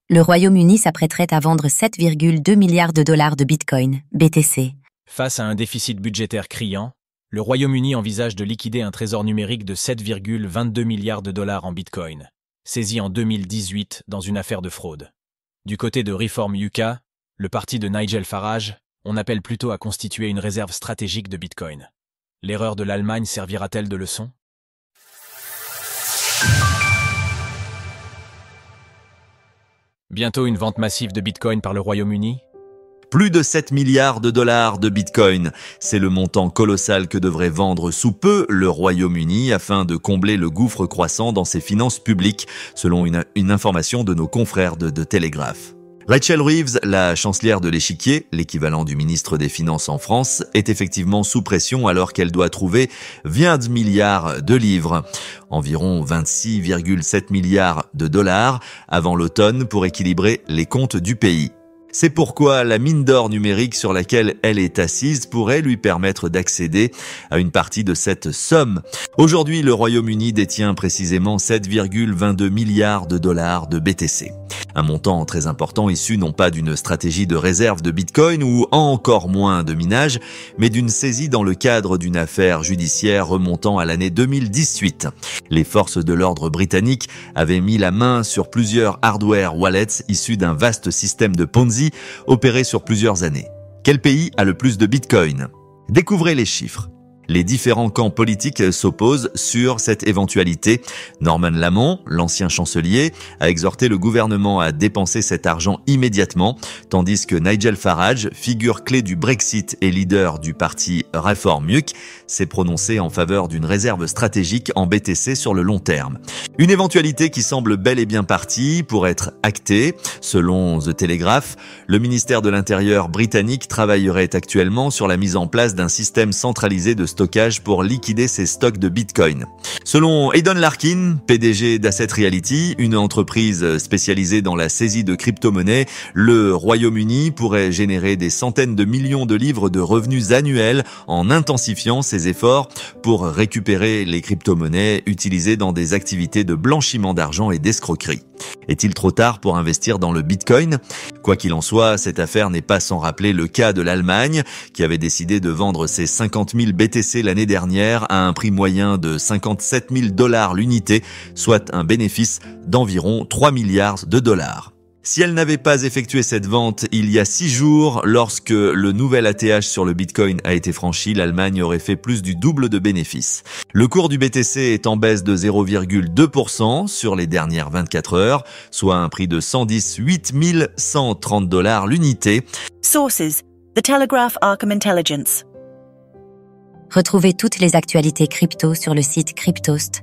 Le Royaume-Uni s'apprêterait à vendre 7,2 milliards de dollars de Bitcoin, BTC. Face à un déficit budgétaire criant, le Royaume-Uni envisage de liquider un trésor numérique de 7,22 milliards de dollars en Bitcoin, saisi en 2018 dans une affaire de fraude. Du côté de Reform UK, le parti de Nigel Farage, on appelle plutôt à constituer une réserve stratégique de Bitcoin. L'erreur de l'Allemagne servira-t-elle de leçon ? Bientôt une vente massive de Bitcoin par le Royaume-Uni ? Plus de 7 milliards de dollars de Bitcoin. C'est le montant colossal que devrait vendre sous peu le Royaume-Uni afin de combler le gouffre croissant dans ses finances publiques, selon une information de nos confrères de Télégraphe. Rachel Reeves, la chancelière de l'Échiquier, l'équivalent du ministre des Finances en France, est effectivement sous pression alors qu'elle doit trouver 20 milliards de livres, environ 26,7 milliards de dollars, avant l'automne pour équilibrer les comptes du pays. C'est pourquoi la mine d'or numérique sur laquelle elle est assise pourrait lui permettre d'accéder à une partie de cette somme. Aujourd'hui, le Royaume-Uni détient précisément 7,22 milliards de dollars de BTC. Un montant très important issu non pas d'une stratégie de réserve de Bitcoin ou encore moins de minage, mais d'une saisie dans le cadre d'une affaire judiciaire remontant à l'année 2018. Les forces de l'ordre britanniques avaient mis la main sur plusieurs hardware wallets issus d'un vaste système de Ponzi opéré sur plusieurs années. Quel pays a le plus de Bitcoin ? Découvrez les chiffres. Les différents camps politiques s'opposent sur cette éventualité. Norman Lamont, l'ancien chancelier, a exhorté le gouvernement à dépenser cet argent immédiatement, tandis que Nigel Farage, figure clé du Brexit et leader du parti Reform UK, s'est prononcé en faveur d'une réserve stratégique en BTC sur le long terme. Une éventualité qui semble bel et bien partie pour être actée. Selon The Telegraph, le ministère de l'Intérieur britannique travaillerait actuellement sur la mise en place d'un système centralisé de stockage pour liquider ses stocks de Bitcoin. Selon Aidan Larkin, PDG d'Asset Reality, une entreprise spécialisée dans la saisie de crypto-monnaies, le Royaume-Uni pourrait générer des centaines de millions de livres de revenus annuels en intensifiant ses efforts pour récupérer les crypto-monnaies utilisées dans des activités de blanchiment d'argent et d'escroquerie. Est-il trop tard pour investir dans le Bitcoin ? Quoi qu'il en soit, cette affaire n'est pas sans rappeler le cas de l'Allemagne, qui avait décidé de vendre ses 50 000 BTC l'année dernière à un prix moyen de 57 000 dollars l'unité, soit un bénéfice d'environ 3 milliards de dollars. Si elle n'avait pas effectué cette vente il y a 6 jours, lorsque le nouvel ATH sur le Bitcoin a été franchi, l'Allemagne aurait fait plus du double de bénéfices. Le cours du BTC est en baisse de 0,2% sur les dernières 24 heures, soit un prix de 118 130 dollars l'unité. Sources: The Telegraph, Arkham Intelligence. Retrouvez toutes les actualités crypto sur le site cryptost.fr.